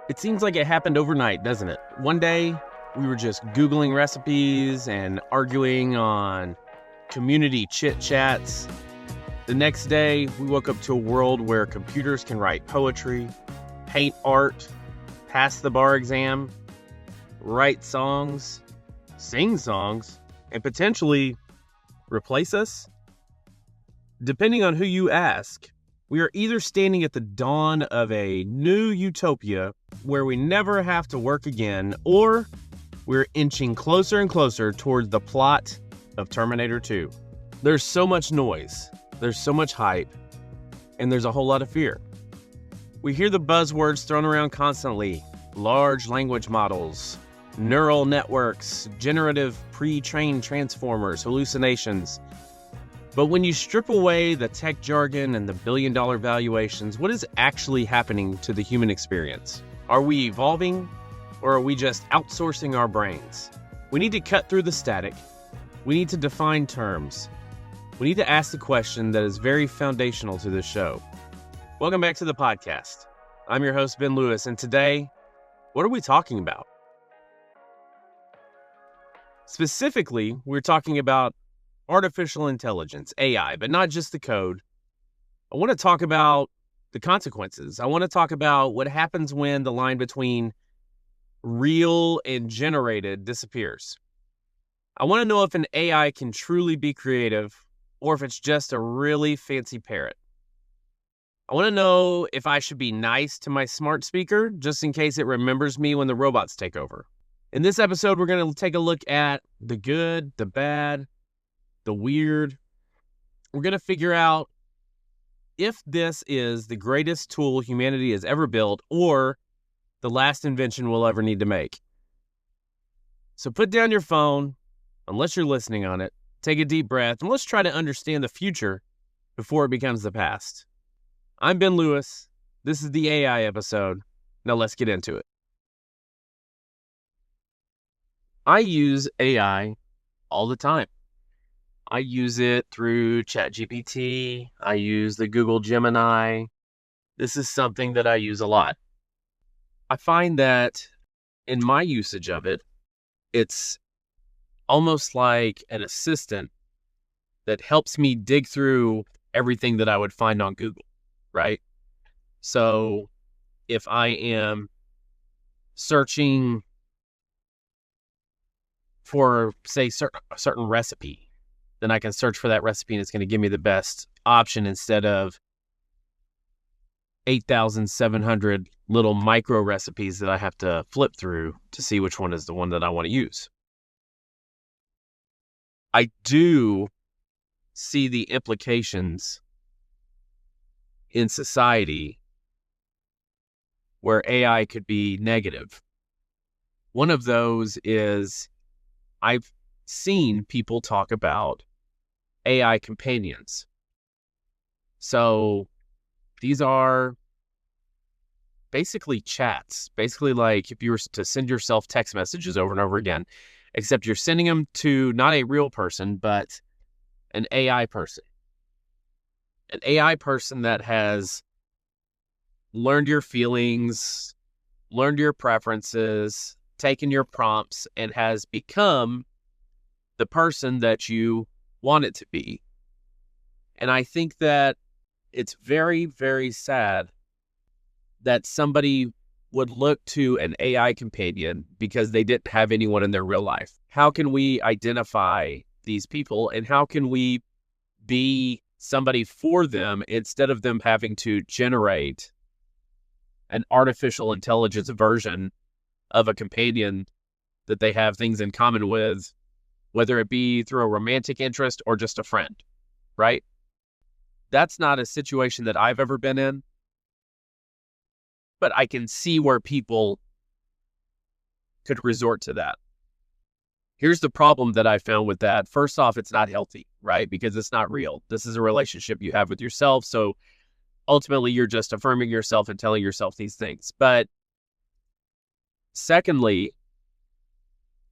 It seems like it happened overnight, doesn't it? One day, we were just Googling recipes and arguing on community chit chats. The next day, we woke up to a world where computers can write poetry, paint art, pass the bar exam, write songs, sing songs, and potentially replace us. Depending on who you ask, we are either standing at the dawn of a new utopia where we never have to work again, or we're inching closer and closer towards the plot of Terminator 2. There's so much noise, there's so much hype, and there's a whole lot of fear. We hear the buzzwords thrown around constantly: large language models, neural networks, generative pre-trained transformers, hallucinations. But when you strip away the tech jargon and the billion-dollar valuations, what is actually happening to the human experience? Are we evolving, or are we just outsourcing our brains? We need to cut through the static. We need to define terms. We need to ask the question that is very foundational to this show. Welcome back to the podcast. I'm your host, Ben Lewis, and today, what are we talking about? Specifically, we're talking about artificial intelligence, AI, but not just the code. I want to talk about the consequences. I want to talk about what happens when the line between real and generated disappears. I want to know if an AI can truly be creative or if it's just a really fancy parrot. I want to know if I should be nice to my smart speaker just in case it remembers me when the robots take over. In this episode, we're going to take a look at the good, the bad, the weird. We're going to figure out if this is the greatest tool humanity has ever built or the last invention we'll ever need to make. So put down your phone, unless you're listening on it, take a deep breath, and let's try to understand the future before it becomes the past. I'm Ben Lewis. This is the AI episode. Now let's get into it. I use AI all the time. I use it through ChatGPT. I use the Google Gemini. This is something that I use a lot. I find that in my usage of it, it's almost like an assistant that helps me dig through everything that I would find on Google, right? So if I am searching for, say, a certain recipe, then I can search for that recipe and it's going to give me the best option instead of 8,700 little micro recipes that I have to flip through to see which one is the one that I want to use. I do see the implications in society where AI could be negative. One of those is I've seen people talk about AI companions. So these are basically chats, basically like if you were to send yourself text messages over and over again, except you're sending them to not a real person, but an AI person. An AI person that has learned your feelings, learned your preferences, taken your prompts, and has become the person that you want it to be. And I think that it's very, very sad that somebody would look to an AI companion because they didn't have anyone in their real life. How can we identify these people, and how can we be somebody for them instead of them having to generate an artificial intelligence version of a companion that they have things in common with, whether it be through a romantic interest or just a friend, right? That's not a situation that I've ever been in, but I can see where people could resort to that. Here's the problem that I found with that. First off, it's not healthy, right? Because it's not real. This is a relationship you have with yourself. So ultimately, you're just affirming yourself and telling yourself these things. But secondly,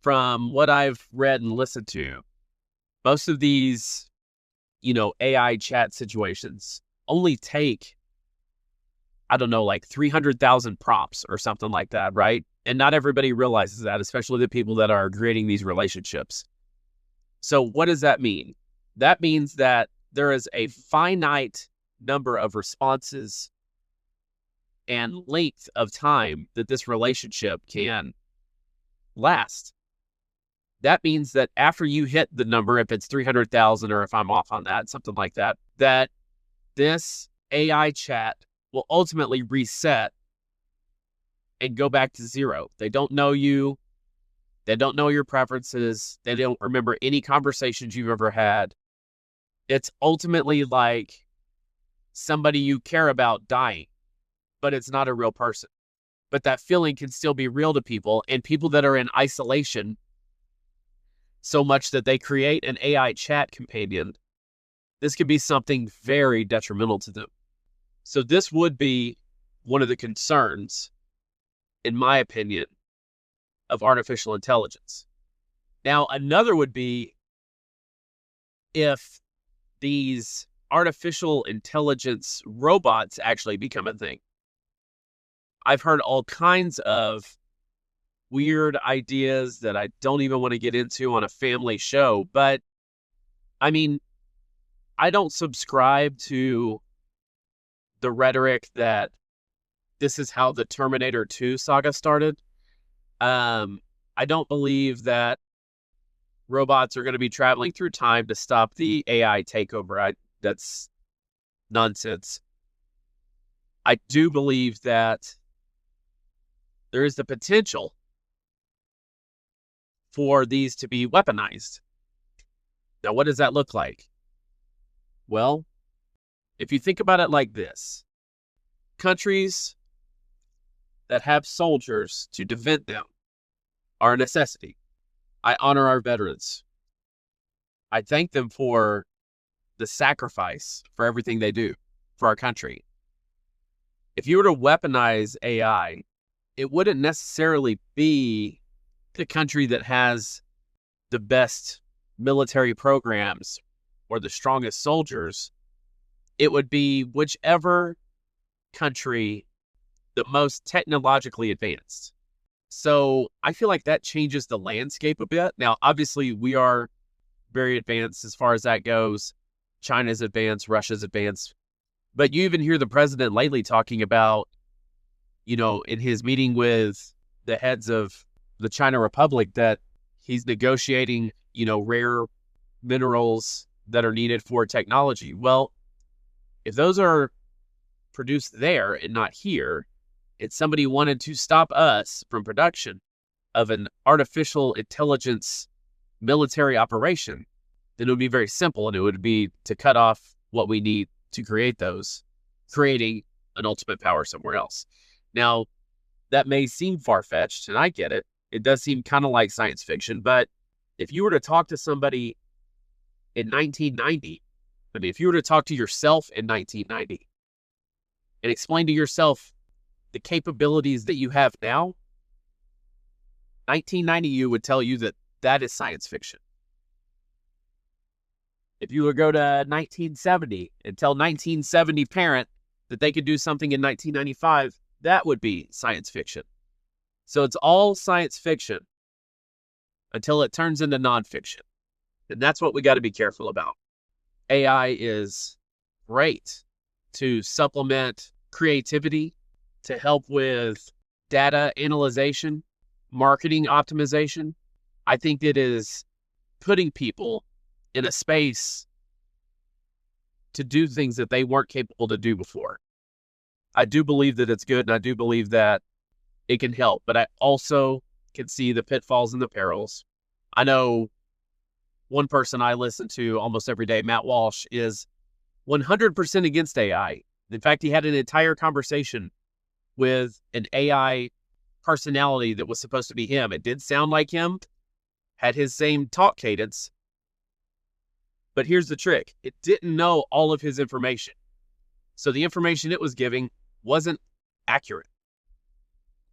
from what I've read and listened to, most of these, AI chat situations only take I don't know, like 300,000 prompts or something like that, right? And not everybody realizes that, especially the people that are creating these relationships. So what does that mean? That means that there is a finite number of responses and length of time that this relationship can last. That means that after you hit the number, if it's 300,000 or if I'm off on that, something like that, that this AI chat will ultimately reset and go back to zero. They don't know you. They don't know your preferences. They don't remember any conversations you've ever had. It's ultimately like somebody you care about dying, but it's not a real person. But that feeling can still be real to people, and people that are in isolation so much that they create an AI chat companion, this could be something very detrimental to them. So this would be one of the concerns, in my opinion, of artificial intelligence. Now, another would be if these artificial intelligence robots actually become a thing. I've heard all kinds of weird ideas that I don't even want to get into on a family show, but I mean, I don't subscribe to the rhetoric that this is how the Terminator 2 saga started. I don't believe that robots are going to be traveling through time to stop the AI takeover. That's nonsense. I do believe that there is the potential for these to be weaponized. Now, what does that look like? Well, if you think about it like this, countries that have soldiers to defend them are a necessity. I honor our veterans. I thank them for the sacrifice for everything they do for our country. If you were to weaponize AI, it wouldn't necessarily be the country that has the best military programs or the strongest soldiers. It would be whichever country the most technologically advanced. So I feel like that changes the landscape a bit. Now, obviously, we are very advanced as far as that goes. China's advanced, Russia's advanced. But you even hear the president lately talking about, in his meeting with the heads of the China Republic, that he's negotiating, rare minerals that are needed for technology. Well, if those are produced there and not here, and somebody wanted to stop us from production of an artificial intelligence military operation, then it would be very simple, and it would be to cut off what we need to create those, creating an ultimate power somewhere else. Now, that may seem far-fetched, and I get it. It does seem kind of like science fiction, but if you were to talk to somebody in 1990, if you were to talk to yourself in 1990 and explain to yourself the capabilities that you have now, 1990 you would tell you that that is science fiction. If you would go to 1970 and tell 1970 parent that they could do something in 1995, that would be science fiction. So it's all science fiction until it turns into nonfiction. And that's what we got to be careful about. AI is great to supplement creativity, to help with data analyzation, marketing optimization. I think it is putting people in a space to do things that they weren't capable to do before. I do believe that it's good, and I do believe that it can help, but I also can see the pitfalls and the perils. I know one person I listen to almost every day, Matt Walsh, is 100% against AI. In fact, he had an entire conversation with an AI personality that was supposed to be him. It did sound like him, had his same talk cadence, but here's the trick. It didn't know all of his information. So the information it was giving wasn't accurate.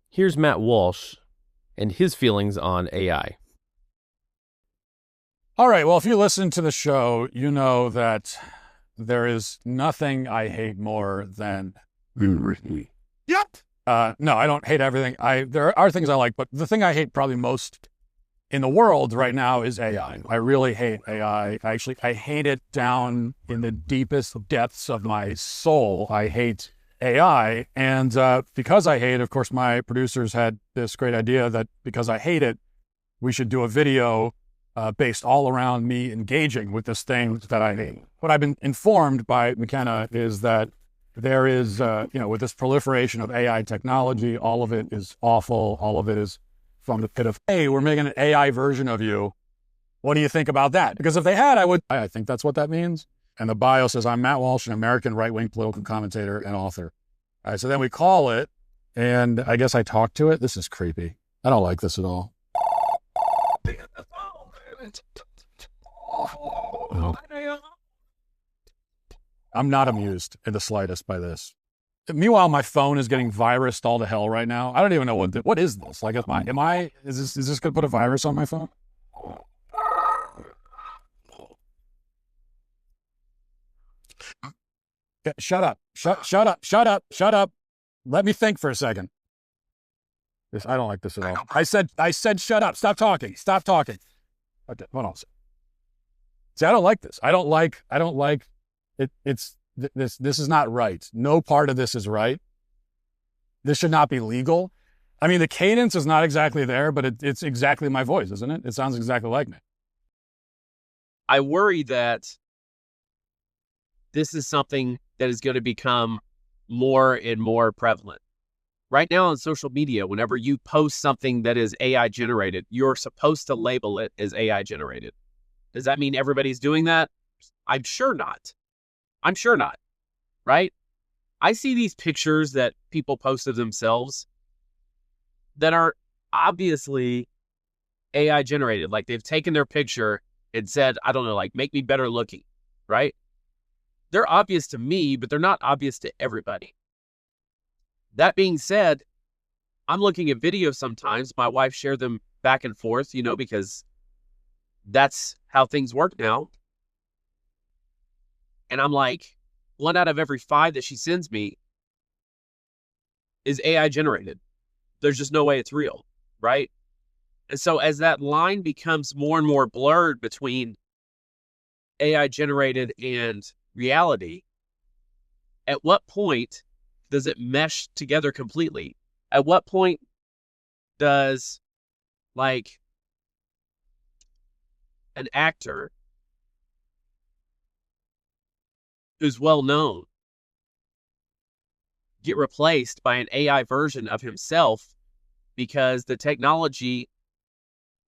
Here's Matt Walsh and his feelings on AI. All right. Well, if you listen to the show, you know that there is nothing I hate more than Yep. No, I don't hate everything. There are things I like, but the thing I hate probably most in the world right now is AI. I really hate AI. I hate it down in the deepest depths of my soul. I hate AI. And because I hate it, of course, my producers had this great idea that because I hate it, we should do a video based all around me engaging with this thing that I hate. What I've been informed by McKenna is that there is, with this proliferation of AI technology, all of it is awful. All of it is from the pit of, hey, we're making an AI version of you. What do you think about that? Because if they had, I think that's what that means. And the bio says, I'm Matt Walsh, an American right-wing political commentator and author. All right, so then we call it, and I guess I talk to it. This is creepy. I don't like this at all. No. I'm not amused in the slightest by this. Meanwhile, my phone is getting virused all to hell right now. I don't even know what is this? Like, is this going to put a virus on my phone? Shut up. Shut up. Let me think for a second. I don't like this at all. I said, shut up. Stop talking. Okay, hold on. See, I don't like this. I don't like it. This is not right. No part of this is right. This should not be legal. I mean, the cadence is not exactly there, but it's exactly my voice, isn't it? It sounds exactly like me. I worry that this is something that is going to become more and more prevalent. Right now on social media, whenever you post something that is AI generated, you're supposed to label it as AI generated. Does that mean everybody's doing that? I'm sure not. Right? I see these pictures that people post of themselves that are obviously AI generated. Like they've taken their picture and said, I don't know, like make me better looking, right? They're obvious to me, but they're not obvious to everybody. That being said, I'm looking at videos sometimes. My wife shared them back and forth, because that's how things work now. And I'm like, 1 out of every 5 that she sends me is AI generated. There's just no way it's real, right? And so as that line becomes more and more blurred between AI generated and reality, at what point does it mesh together completely? At what point does an actor who's well known get replaced by an AI version of himself because the technology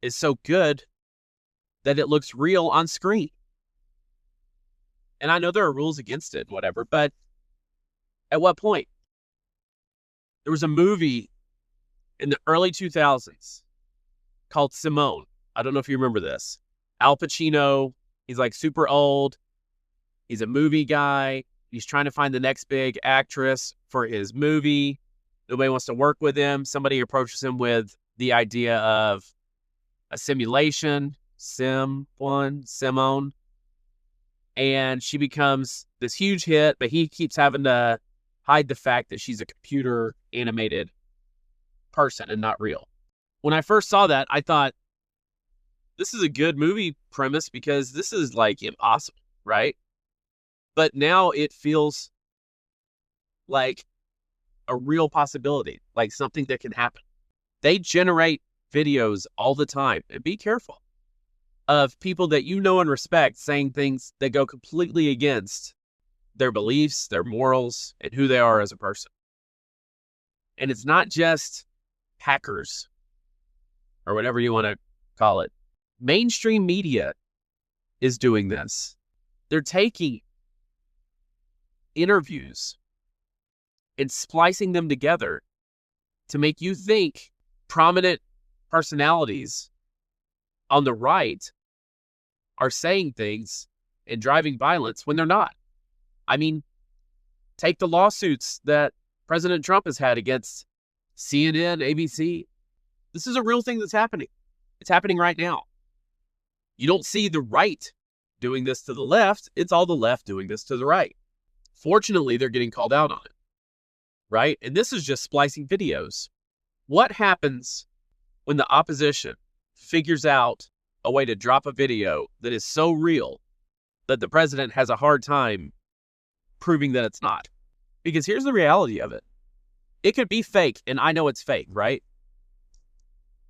is so good that it looks real on screen? And I know there are rules against it, whatever, but at what point? There was a movie in the early 2000s called Simone. I don't know if you remember this. Al Pacino, he's like super old. He's a movie guy. He's trying to find the next big actress for his movie. Nobody wants to work with him. Somebody approaches him with the idea of a simulation, Simone. And she becomes this huge hit, but he keeps having to hide the fact that she's a computer animated person and not real. When I first saw that, I thought, this is a good movie premise because this is like impossible, right? But now it feels like a real possibility, like something that can happen. They generate videos all the time, and be careful, of people that you know and respect saying things that go completely against their beliefs, their morals, and who they are as a person. And it's not just hackers or whatever you want to call it. Mainstream media is doing this. They're taking interviews and splicing them together to make you think prominent personalities on the right are saying things and driving violence when they're not. I mean, take the lawsuits that President Trump has had against CNN, ABC. This is a real thing that's happening. It's happening right now. You don't see the right doing this to the left. It's all the left doing this to the right. Fortunately, they're getting called out on it. right? And this is just splicing videos. What happens when the opposition figures out a way to drop a video that is so real that the president has a hard time proving that it's not? Because here's the reality of it. It could be fake, and I know it's fake, right?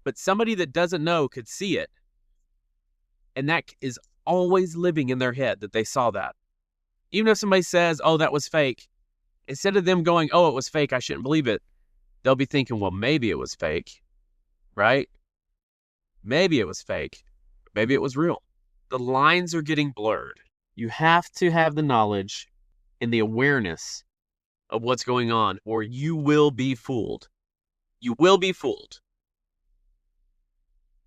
But somebody that doesn't know could see it, and that is always living in their head that they saw that. Even if somebody says, oh, that was fake, instead of them going, oh, it was fake, I shouldn't believe it, they'll be thinking, well, maybe it was fake, right? Maybe it was fake. Maybe it was real. The lines are getting blurred. You have to have the knowledge and the awareness of what's going on, or you will be fooled. You will be fooled.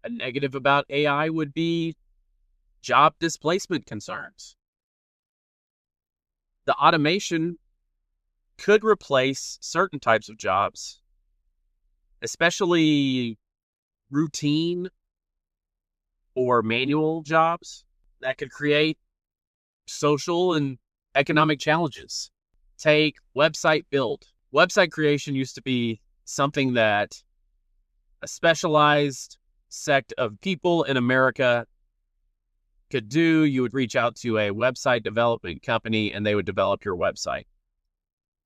A negative about AI would be job displacement concerns. The automation could replace certain types of jobs, especially routine or manual jobs that could create social and economic challenges. Take website build. Website creation used to be something that a specialized sect of people in America could do. You would reach out to a website development company and they would develop your website.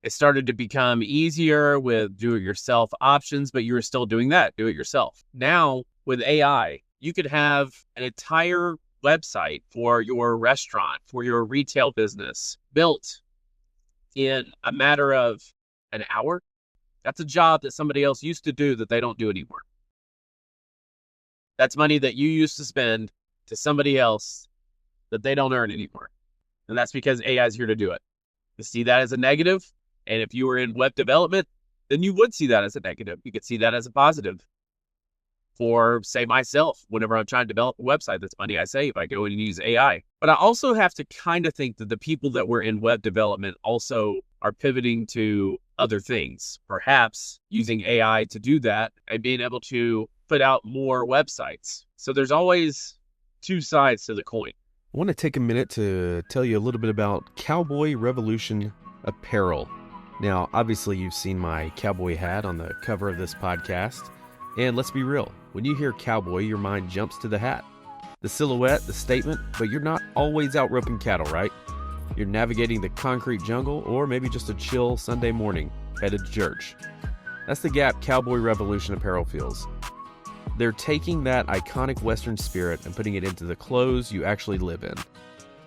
It started to become easier with do-it-yourself options, but you were still doing that, do it yourself. Now, with AI, you could have an entire website for your restaurant, for your retail business, built in a matter of an hour. That's a job that somebody else used to do that they don't do anymore. That's money that you used to spend to somebody else that they don't earn anymore. And that's because AI is here to do it. You see that as a negative. And if you were in web development, then you would see that as a negative. You could see that as a positive. For, say, myself, whenever I'm trying to develop a website, that's money I save. I go in and use AI. But I also have to kind of think that the people that were in web development also are pivoting to other things, perhaps using AI to do that and being able to put out more websites. So there's always two sides to the coin. I want to take a minute to tell you a little bit about Cowboy Revolution apparel. Now, obviously, you've seen my cowboy hat on the cover of this podcast. And let's be real, when you hear cowboy, your mind jumps to the hat. The silhouette, the statement, but you're not always out roping cattle, right? You're navigating the concrete jungle, or maybe just a chill Sunday morning, headed to church. That's the gap Cowboy Revolution apparel fills. They're taking that iconic Western spirit and putting it into the clothes you actually live in.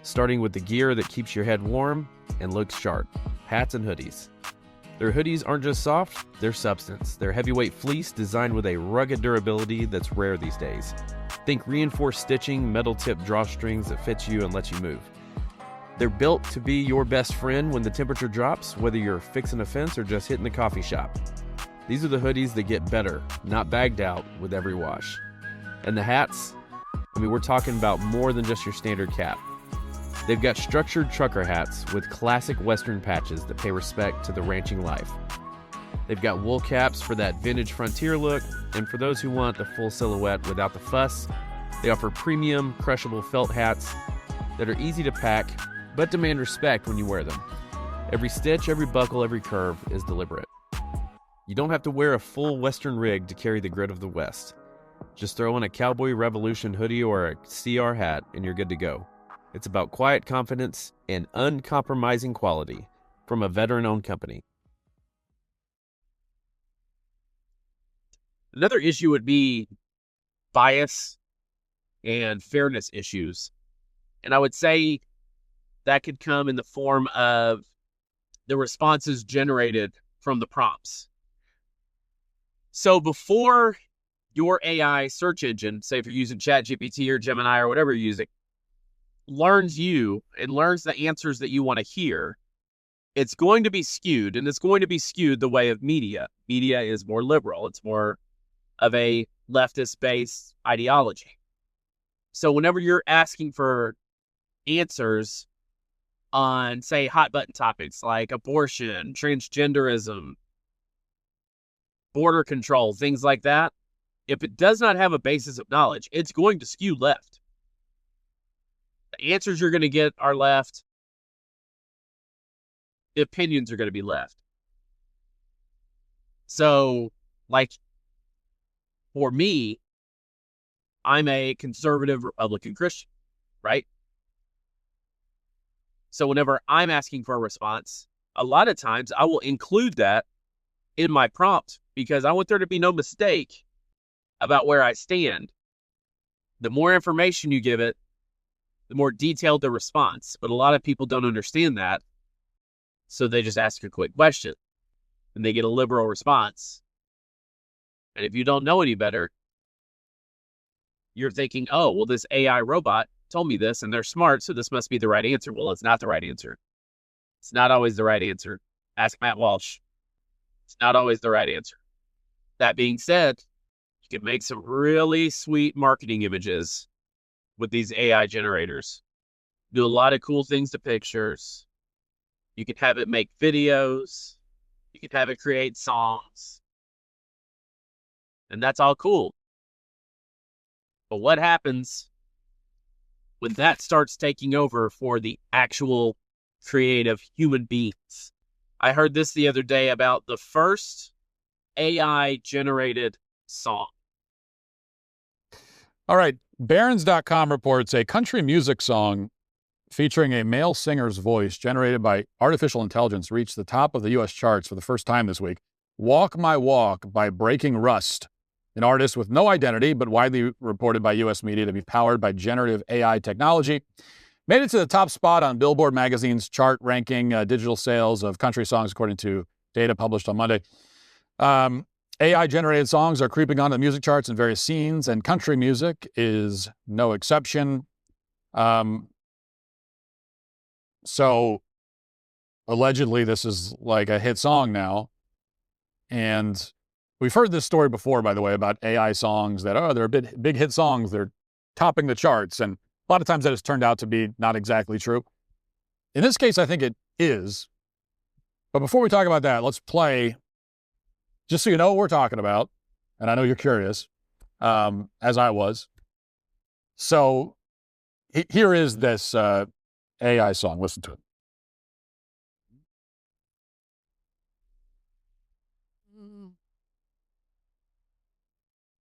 Starting with the gear that keeps your head warm and looks sharp, hats and hoodies. Their hoodies aren't just soft, they're substance. They're heavyweight fleece designed with a rugged durability that's rare these days. Think reinforced stitching, metal tip drawstrings that fits you and lets you move. They're built to be your best friend when the temperature drops, whether you're fixing a fence or just hitting the coffee shop. These are the hoodies that get better, not bagged out with every wash. And the hats, we're talking about more than just your standard cap. They've got structured trucker hats with classic Western patches that pay respect to the ranching life. They've got wool caps for that vintage frontier look, and for those who want the full silhouette without the fuss, they offer premium, crushable felt hats that are easy to pack, but demand respect when you wear them. Every stitch, every buckle, every curve is deliberate. You don't have to wear a full Western rig to carry the grit of the West. Just throw on a Cowboy Revolution hoodie or a CR hat and you're good to go. It's about quiet confidence and uncompromising quality from a veteran-owned company. Another issue would be bias and fairness issues. And I would say that could come in the form of the responses generated from the prompts. So before your AI search engine, say if you're using ChatGPT or Gemini or whatever you're using, learns you and learns the answers that you want to hear, it's going to be skewed, and it's going to be skewed the way of media. Media is more liberal. It's more of a leftist-based ideology. So whenever you're asking for answers on, say, hot-button topics like abortion, transgenderism, border control, things like that, if it does not have a basis of knowledge, it's going to skew left. The answers you're going to get are left. The opinions are going to be left. So, like, for me, I'm a conservative Republican Christian, right? So whenever I'm asking for a response, a lot of times I will include that in my prompt because I want there to be no mistake about where I stand. The more information you give it, the more detailed the response. But a lot of people don't understand that. So they just ask a quick question and they get a liberal response. And if you don't know any better, you're thinking, oh, well, this AI robot told me this and they're smart, so this must be the right answer. Well, it's not the right answer. It's not always the right answer. Ask Matt Walsh. It's not always the right answer. That being said, you can make some really sweet marketing images with these AI generators. Do a lot of cool things to pictures. You can have it make videos. You can have it create songs. And that's all cool. But what happens when that starts taking over for the actual creative human beings? I heard this the other day about the first AI-generated song. All right. Barons.com reports a country music song featuring a male singer's voice generated by artificial intelligence reached the top of the U.S. charts for the first time this week. Walk My Walk by Breaking Rust, an artist with no identity but widely reported by U.S. media to be powered by generative AI technology, made it to the top spot on Billboard magazine's chart ranking digital sales of country songs, according to data published on Monday. AI-generated songs are creeping onto the music charts in various scenes, and country music is no exception. So, allegedly, this is like a hit song now. And we've heard this story before, by the way, about AI songs that, they're big hit songs. They're topping the charts. And a lot of times that has turned out to be not exactly true. In this case, I think it is. But before we talk about that, let's play, just so you know what we're talking about, and I know you're curious, as I was. So here is this AI song. Listen to it.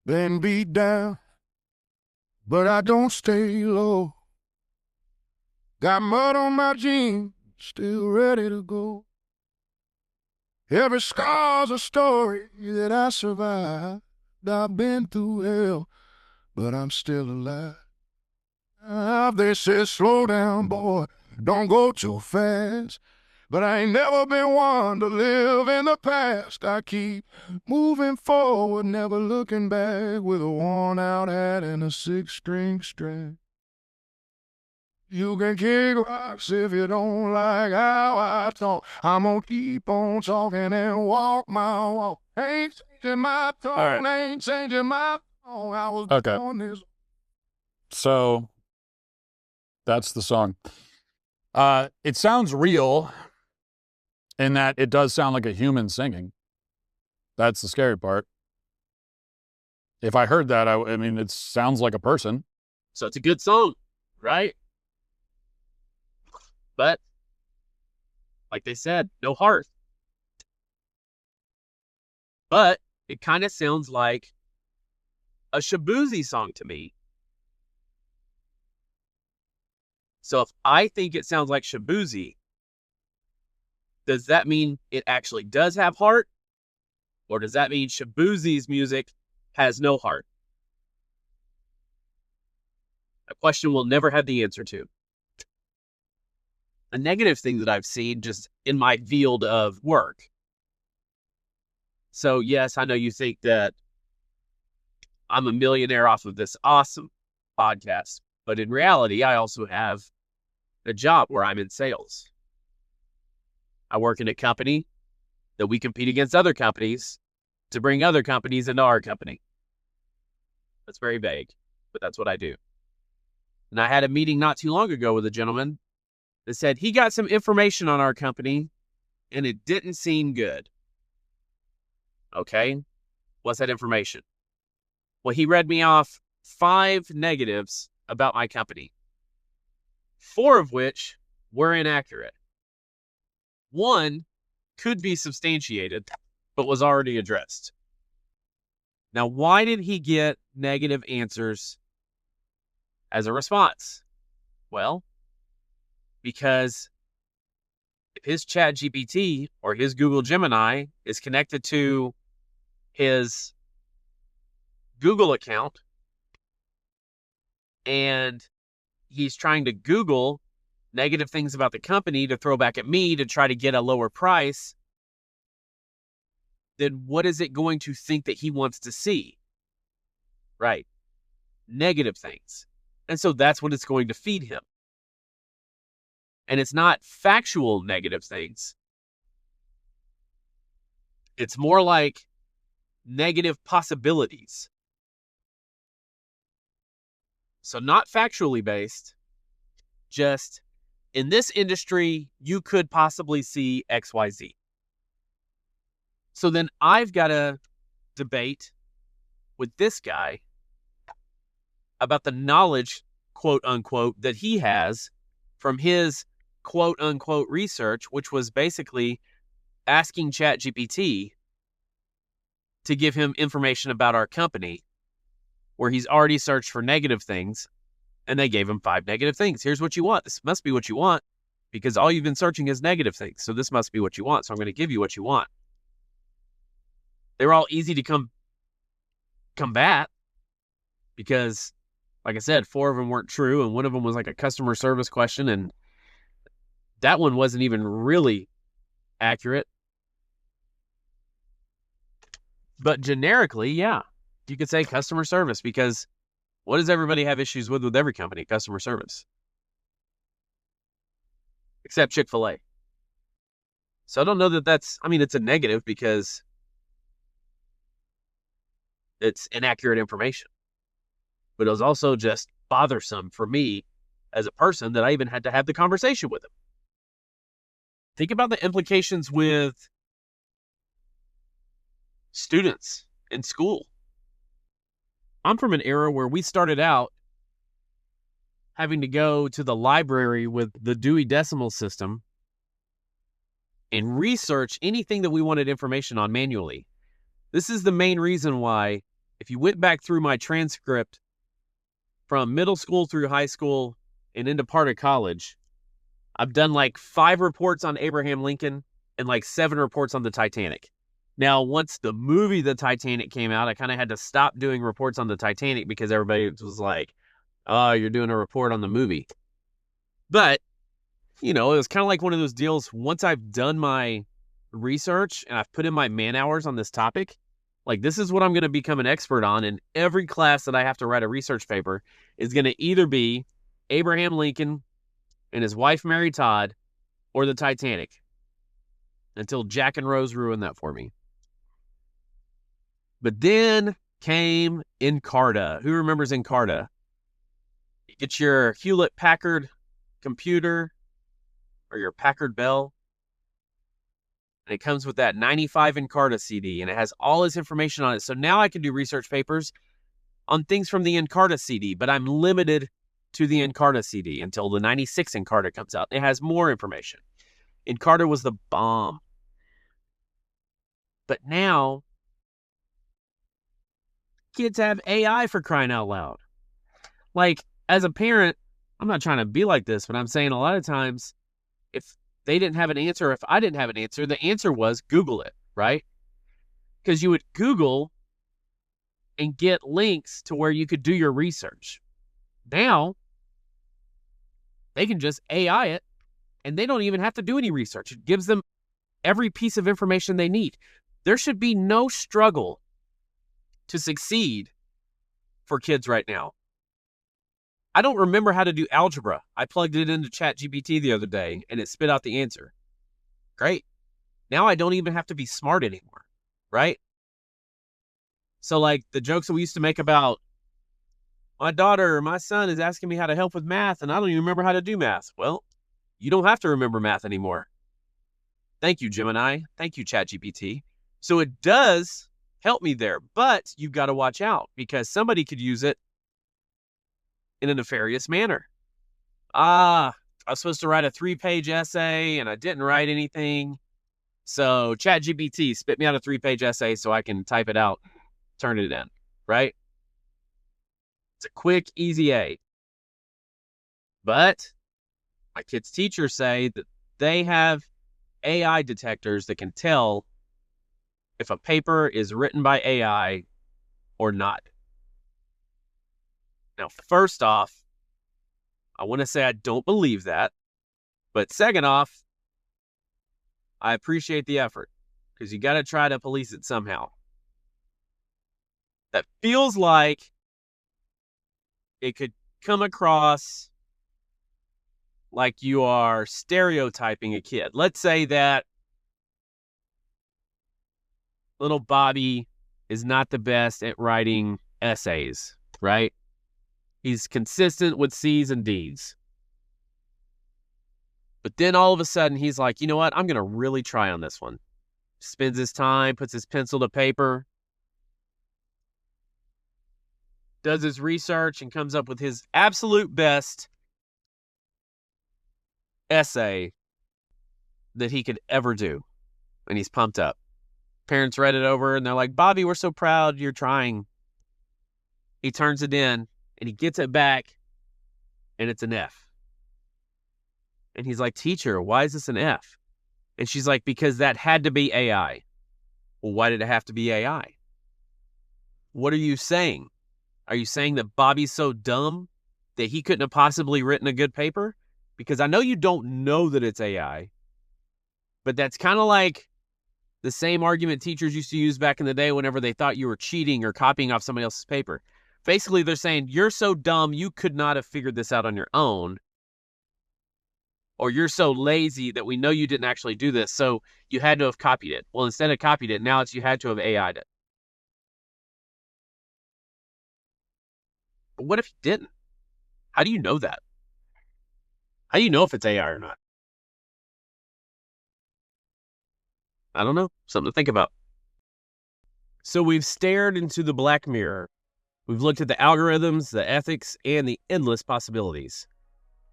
Been beat down, but I don't stay low. Got mud on my jeans, still ready to go. Every scar's a story that I survived. I've been through hell, but I'm still alive. They said, slow down, boy, don't go too fast. But I ain't never been one to live in the past. I keep moving forward, never looking back, with a worn-out hat and a 6-string strap. You can kick rocks if you don't like how I talk. I'm gonna keep on talking and walk my walk. Ain't changing my tone, right. ain't changing my tone. I was Okay. on this. So that's the song. It sounds real in that it does sound like a human singing. That's the scary part. If I heard that, I mean, it sounds like a person. So it's a good song, right? But, like they said, no heart. But it kind of sounds like a Shabuzi song to me. So if I think it sounds like Shabuzi, does that mean it actually does have heart? Or does that mean Shabuzi's music has no heart? A question we'll never have the answer to. A negative thing that I've seen just in my field of work. So yes, I know you think that I'm a millionaire off of this awesome podcast, but in reality, I also have a job where I'm in sales. I work in a company that we compete against other companies to bring other companies into our company. That's very vague, but that's what I do. And I had a meeting not too long ago with a gentleman that said he got some information on our company and it didn't seem good. Okay, what's that information? Well, he read me off 5 negatives about my company, 4 of which were inaccurate. 1 could be substantiated, but was already addressed. Now, why did he get negative answers as a response? Well, because if his ChatGPT or his Google Gemini is connected to his Google account and he's trying to Google negative things about the company to throw back at me to try to get a lower price, then what is it going to think that he wants to see? Right. Negative things. And so that's what it's going to feed him. And it's not factual negative things. It's more like negative possibilities. So not factually based, just in this industry, you could possibly see XYZ. So then I've got to debate with this guy about the knowledge, quote unquote, that he has from his quote unquote research, which was basically asking ChatGPT to give him information about our company, where he's already searched for negative things, and they gave him 5 negative things. Here's what you want. This must be what you want, because all you've been searching is negative things. So this must be what you want. So I'm going to give you what you want. They were all easy to combat because, like I said, 4 of them weren't true, and one of them was like a customer service question, and that one wasn't even really accurate. But generically, yeah, you could say customer service, because what does everybody have issues with every company? Customer service. Except Chick-fil-A. So I don't know that it's a negative because it's inaccurate information. But it was also just bothersome for me as a person that I even had to have the conversation with him. Think about the implications with students in school. I'm from an era where we started out having to go to the library with the Dewey Decimal System and research anything that we wanted information on manually. This is the main reason why, if you went back through my transcript from middle school through high school and into part of college, I've done like 5 reports on Abraham Lincoln and like 7 reports on the Titanic. Now, once the movie The Titanic came out, I kind of had to stop doing reports on the Titanic because everybody was like, oh, you're doing a report on the movie. But, it was kind of like one of those deals. Once I've done my research and I've put in my man hours on this topic, like, this is what I'm going to become an expert on. And every class that I have to write a research paper is going to either be Abraham Lincoln and his wife, Mary Todd, or the Titanic, until Jack and Rose ruined that for me. But then came Encarta. Who remembers Encarta? You get your Hewlett-Packard computer or your Packard Bell, and it comes with that 95 Encarta CD, and it has all this information on it. So now I can do research papers on things from the Encarta CD, but I'm limited to the Encarta CD until the 96 Encarta comes out. It has more information. Encarta was the bomb. But now, kids have AI, for crying out loud. Like, as a parent, I'm not trying to be like this, but I'm saying a lot of times, if they didn't have an answer, or if I didn't have an answer, the answer was Google it, right? Because you would Google and get links to where you could do your research. Now, they can just AI it, and they don't even have to do any research. It gives them every piece of information they need. There should be no struggle to succeed for kids right now. I don't remember how to do algebra. I plugged it into ChatGPT the other day, and it spit out the answer. Great. Now I don't even have to be smart anymore, right? So, like, the jokes that we used to make about my daughter or my son is asking me how to help with math, and I don't even remember how to do math. Well, you don't have to remember math anymore. Thank you, Gemini. Thank you, ChatGPT. So it does help me there, but you've got to watch out, because somebody could use it in a nefarious manner. I was supposed to write a 3-page essay and I didn't write anything. So ChatGPT, spit me out a 3-page essay so I can type it out, turn it in, right? It's a quick, easy A. But my kids' teachers say that they have AI detectors that can tell if a paper is written by AI or not. Now, first off, I want to say I don't believe that. But second off, I appreciate the effort because you got to try to police it somehow. That feels like it could come across like you are stereotyping a kid. Let's say that little Bobby is not the best at writing essays, right? He's consistent with C's and D's. But then all of a sudden, he's like, you know what? I'm going to really try on this one. Spends his time, puts his pencil to paper, does his research, and comes up with his absolute best essay that he could ever do. And he's pumped up. Parents read it over, and they're like, Bobby, we're so proud you're trying. He turns it in, and he gets it back, and it's an F. And he's like, teacher, why is this an F? And she's like, because that had to be AI. Well, why did it have to be AI? What are you saying? Are you saying that Bobby's so dumb that he couldn't have possibly written a good paper? Because I know you don't know that it's AI, but that's kind of like the same argument teachers used to use back in the day whenever they thought you were cheating or copying off somebody else's paper. Basically, they're saying, you're so dumb you could not have figured this out on your own. Or you're so lazy that we know you didn't actually do this, so you had to have copied it. Well, instead of copied it, now it's you had to have AI'd it. But what if you didn't? How do you know that? How do you know if it's AI or not? I don't know. Something to think about. So we've stared into the black mirror. We've looked at the algorithms, the ethics, and the endless possibilities.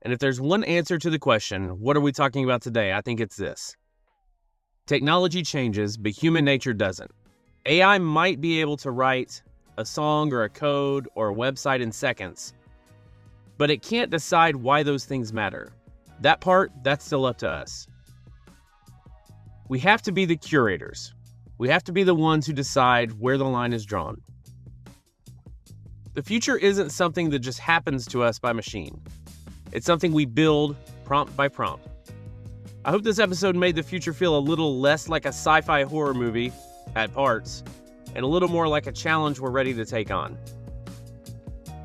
And if there's one answer to the question, what are we talking about today? I think it's this. Technology changes, but human nature doesn't. AI might be able to write a song or a code or a website in seconds, but it can't decide why those things matter. That part, that's still up to us. We have to be the curators. We have to be the ones who decide where the line is drawn. The future isn't something that just happens to us by machine. It's something we build prompt by prompt. I hope this episode made the future feel a little less like a sci-fi horror movie at parts, and a little more like a challenge we're ready to take on.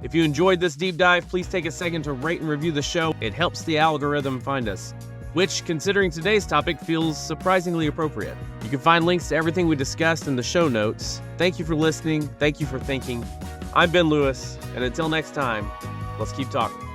If you enjoyed this deep dive, please take a second to rate and review the show. It helps the algorithm find us, which, considering today's topic, feels surprisingly appropriate. You can find links to everything we discussed in the show notes. Thank you for listening. Thank you for thinking. I'm Ben Lewis, and until next time, let's keep talking.